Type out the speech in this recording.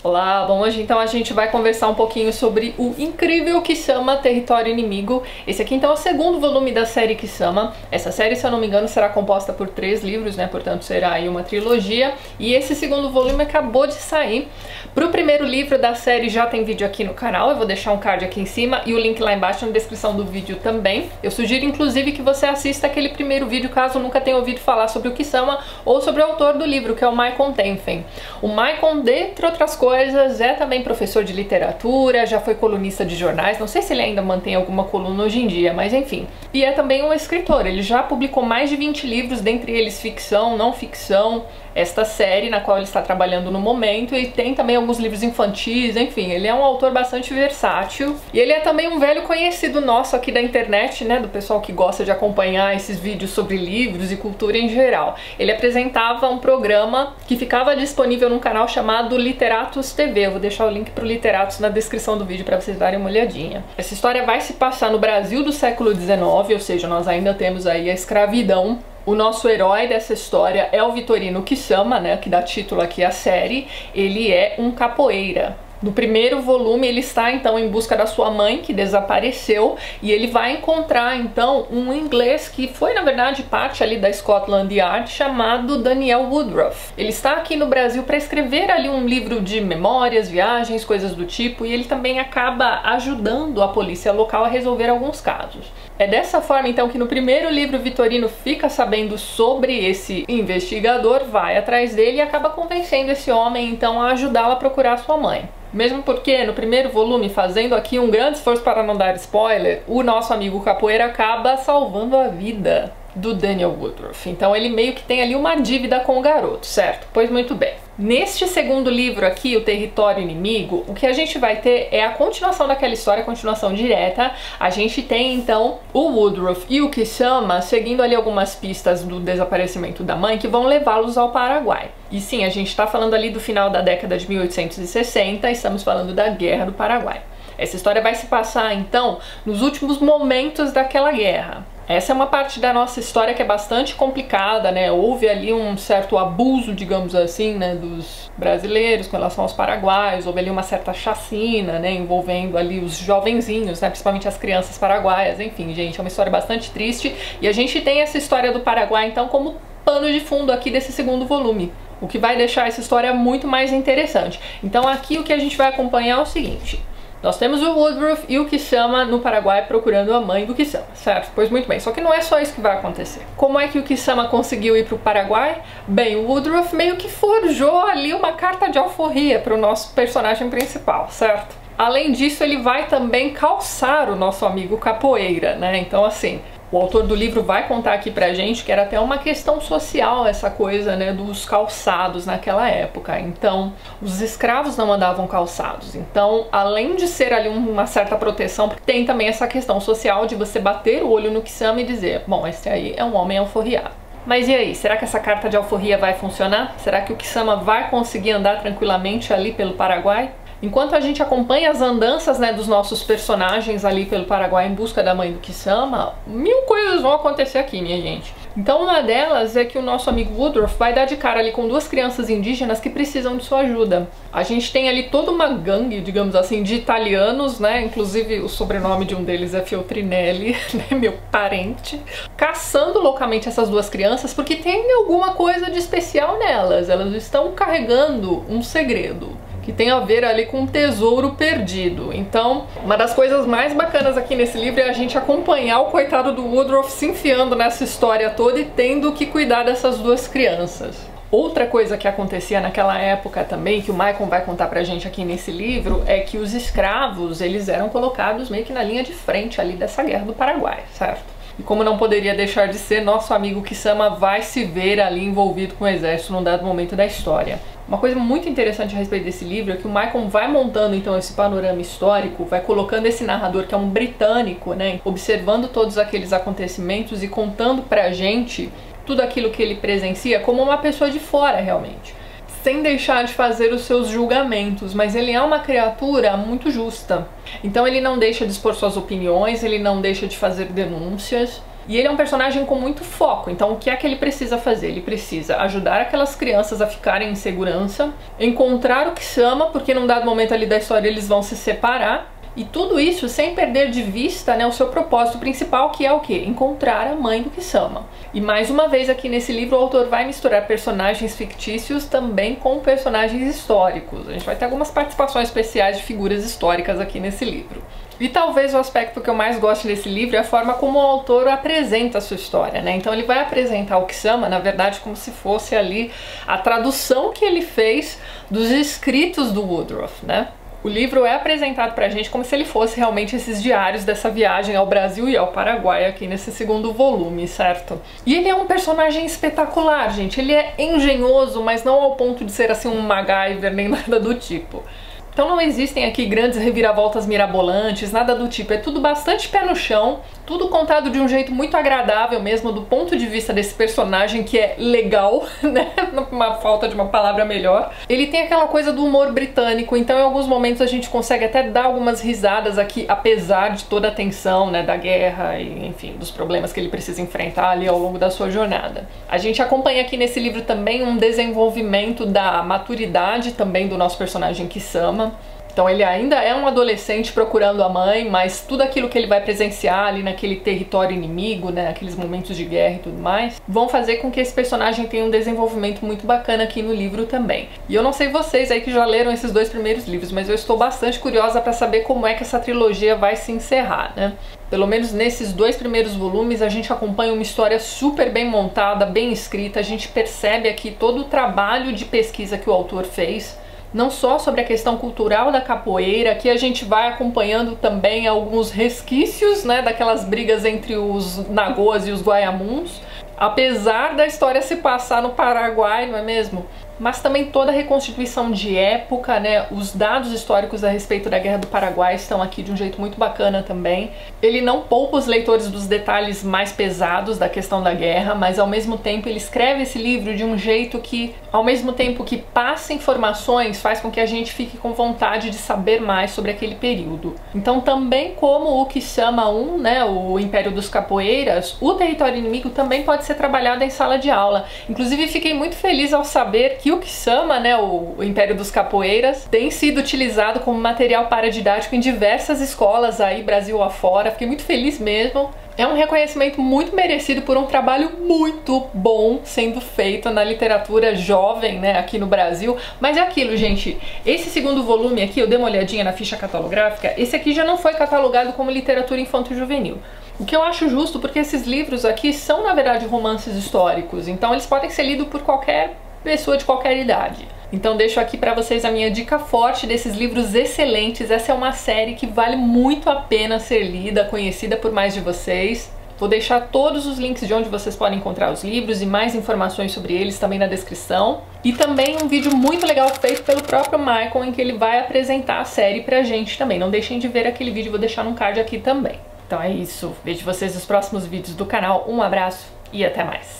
Olá, bom, hoje então a gente vai conversar um pouquinho sobre o incrível Kisama Território Inimigo. Esse aqui então é o segundo volume da série Kisama. Essa série, se eu não me engano, será composta por 3 livros, né? Portanto, será aí uma trilogia. E esse segundo volume acabou de sair. Pro primeiro livro da série já tem vídeo aqui no canal, eu vou deixar um card aqui em cima e o link lá embaixo na descrição do vídeo também. Eu sugiro inclusive que você assista aquele primeiro vídeo caso nunca tenha ouvido falar sobre o Kisama ou sobre o autor do livro, que é o Maikon Tenfen. O Maikon, dentre outras coisas, é também professor de literatura, já foi colunista de jornais, não sei se ele ainda mantém alguma coluna hoje em dia, mas enfim. E é também um escritor, ele já publicou mais de 20 livros, dentre eles ficção, não ficção, esta série na qual ele está trabalhando no momento, e tem também alguns livros infantis, enfim, ele é um autor bastante versátil. E ele é também um velho conhecido nosso aqui da internet, né, do pessoal que gosta de acompanhar esses vídeos sobre livros e cultura em geral. Ele apresentava um programa que ficava disponível num canal chamado Literatus TV, eu vou deixar o link pro Literatus na descrição do vídeo para vocês darem uma olhadinha. Essa história vai se passar no Brasil do século XIX, ou seja, nós ainda temos aí a escravidão. O nosso herói dessa história é o Vitorino Kisama, né, que dá título aqui à série. Ele é um capoeira. No primeiro volume ele está então em busca da sua mãe, que desapareceu, e ele vai encontrar então um inglês que foi na verdade parte ali da Scotland Yard, chamado Daniel Woodruff. Ele está aqui no Brasil para escrever ali um livro de memórias, viagens, coisas do tipo, e ele também acaba ajudando a polícia local a resolver alguns casos. É dessa forma então que no primeiro livro o Vitorino fica sabendo sobre esse investigador, vai atrás dele e acaba convencendo esse homem então a ajudá-lo a procurar sua mãe. Mesmo porque no primeiro volume, fazendo aqui um grande esforço para não dar spoiler, o nosso amigo capoeira acaba salvando a vida do Daniel Woodruff. Então ele meio que tem ali uma dívida com o garoto, certo? Pois muito bem. Neste segundo livro aqui, O Território Inimigo, o que a gente vai ter é a continuação daquela história, a continuação direta. A gente tem então o Woodruff e o Kisama seguindo ali algumas pistas do desaparecimento da mãe que vão levá-los ao Paraguai. E sim, a gente está falando ali do final da década de 1860, estamos falando da Guerra do Paraguai. Essa história vai se passar então nos últimos momentos daquela guerra. Essa é uma parte da nossa história que é bastante complicada, né? Houve ali um certo abuso, digamos assim, né, dos brasileiros com relação aos paraguaios, houve ali uma certa chacina, né, envolvendo ali os jovenzinhos, né, principalmente as crianças paraguaias. Enfim, gente, é uma história bastante triste e a gente tem essa história do Paraguai, então, como pano de fundo aqui desse segundo volume, o que vai deixar essa história muito mais interessante. Então aqui o que a gente vai acompanhar é o seguinte: nós temos o Woodruff e o Kisama no Paraguai procurando a mãe do Kisama, certo? Pois muito bem, só que não é só isso que vai acontecer. Como é que o Kisama conseguiu ir para o Paraguai? Bem, o Woodruff meio que forjou ali uma carta de alforria para o nosso personagem principal, certo? Além disso, ele vai também calçar o nosso amigo capoeira, né? Então assim, o autor do livro vai contar aqui pra gente que era até uma questão social essa coisa, né, dos calçados naquela época. Então, os escravos não andavam calçados. Então, além de ser ali uma certa proteção, tem também essa questão social de você bater o olho no Kisama e dizer, bom, esse aí é um homem alforriado. Mas e aí, será que essa carta de alforria vai funcionar? Será que o Kisama vai conseguir andar tranquilamente ali pelo Paraguai? Enquanto a gente acompanha as andanças, né, dos nossos personagens ali pelo Paraguai em busca da mãe do Kisama, 1000 coisas vão acontecer aqui, minha gente. Então uma delas é que o nosso amigo Woodruff vai dar de cara ali com 2 crianças indígenas que precisam de sua ajuda. A gente tem ali toda uma gangue, digamos assim, de italianos, né, inclusive o sobrenome de um deles é Feltrinelli, né, meu parente, caçando loucamente essas 2 crianças porque tem alguma coisa de especial nelas. Elas estão carregando um segredo que tem a ver ali com um tesouro perdido. Então, uma das coisas mais bacanas aqui nesse livro é a gente acompanhar o coitado do Woodruff se enfiando nessa história toda e tendo que cuidar dessas 2 crianças. Outra coisa que acontecia naquela época também, que o Maikon vai contar pra gente aqui nesse livro, é que os escravos, eles eram colocados meio que na linha de frente ali dessa Guerra do Paraguai, certo? E como não poderia deixar de ser, nosso amigo Kisama vai se ver ali envolvido com o exército num dado momento da história. Uma coisa muito interessante a respeito desse livro é que o Maikon vai montando então esse panorama histórico, vai colocando esse narrador que é um britânico, né, observando todos aqueles acontecimentos e contando pra gente tudo aquilo que ele presencia como uma pessoa de fora realmente, sem deixar de fazer os seus julgamentos, mas ele é uma criatura muito justa. Então ele não deixa de expor suas opiniões, ele não deixa de fazer denúncias, E ele é um personagem com muito foco, então o que é que ele precisa fazer? Ele precisa ajudar aquelas crianças a ficarem em segurança, encontrar o Kisama, porque num dado momento ali da história eles vão se separar, e tudo isso sem perder de vista, né, o seu propósito principal, que é o quê? Encontrar a mãe do Kisama. E mais uma vez aqui nesse livro o autor vai misturar personagens fictícios também com personagens históricos. A gente vai ter algumas participações especiais de figuras históricas aqui nesse livro. E talvez o aspecto que eu mais gosto desse livro é a forma como o autor apresenta a sua história, né? Então ele vai apresentar o Kisama, na verdade, como se fosse ali a tradução que ele fez dos escritos do Woodruff, né? O livro é apresentado pra gente como se ele fosse realmente esses diários dessa viagem ao Brasil e ao Paraguai aqui nesse segundo volume, certo? E ele é um personagem espetacular, gente. Ele é engenhoso, mas não ao ponto de ser assim um MacGyver nem nada do tipo. Então não existem aqui grandes reviravoltas mirabolantes, nada do tipo. É tudo bastante pé no chão, tudo contado de um jeito muito agradável mesmo, do ponto de vista desse personagem que é legal, né? Uma falta de uma palavra melhor. Ele tem aquela coisa do humor britânico, então em alguns momentos a gente consegue até dar algumas risadas aqui, apesar de toda a tensão, né, da guerra e, enfim, dos problemas que ele precisa enfrentar ali ao longo da sua jornada. A gente acompanha aqui nesse livro também um desenvolvimento da maturidade também do nosso personagem Kisama. Então ele ainda é um adolescente procurando a mãe, mas tudo aquilo que ele vai presenciar ali naquele território inimigo, né, aqueles momentos de guerra e tudo mais, vão fazer com que esse personagem tenha um desenvolvimento muito bacana aqui no livro também. E eu não sei vocês aí que já leram esses dois primeiros livros, mas eu estou bastante curiosa para saber como é que essa trilogia vai se encerrar, né? Pelo menos nesses dois primeiros volumes a gente acompanha uma história super bem montada, bem escrita, a gente percebe aqui todo o trabalho de pesquisa que o autor fez, não só sobre a questão cultural da capoeira, que a gente vai acompanhando também alguns resquícios, né, daquelas brigas entre os Nagôs e os Guaiamuns, apesar da história se passar no Paraguai, não é mesmo? Mas também toda a reconstituição de época, né? Os dados históricos a respeito da Guerra do Paraguai estão aqui de um jeito muito bacana também. Ele não poupa os leitores dos detalhes mais pesados da questão da guerra, mas ao mesmo tempo ele escreve esse livro de um jeito que, ao mesmo tempo que passa informações, faz com que a gente fique com vontade de saber mais sobre aquele período. Então também como o Kisama I, né, o Império dos Capoeiras, o território inimigo também pode ser trabalhado em sala de aula. Inclusive fiquei muito feliz ao saber que o Kisama, né, o Império dos Capoeiras, tem sido utilizado como material paradidático em diversas escolas aí, Brasil afora. Fiquei muito feliz mesmo. É um reconhecimento muito merecido por um trabalho muito bom sendo feito na literatura jovem, né, aqui no Brasil. Mas é aquilo, gente, esse segundo volume aqui, eu dei uma olhadinha na ficha catalográfica, esse aqui já não foi catalogado como literatura infanto-juvenil. O que eu acho justo, porque esses livros aqui são, na verdade, romances históricos, então eles podem ser lidos por qualquer pessoa de qualquer idade. Então deixo aqui para vocês a minha dica forte desses livros excelentes. Essa é uma série que vale muito a pena ser lida, conhecida por mais de vocês. Vou deixar todos os links de onde vocês podem encontrar os livros e mais informações sobre eles também na descrição. E também um vídeo muito legal feito pelo próprio Michael, em que ele vai apresentar a série pra gente também. Não deixem de ver aquele vídeo, vou deixar no card aqui também. Então é isso, vejo vocês nos próximos vídeos do canal. Um abraço e até mais!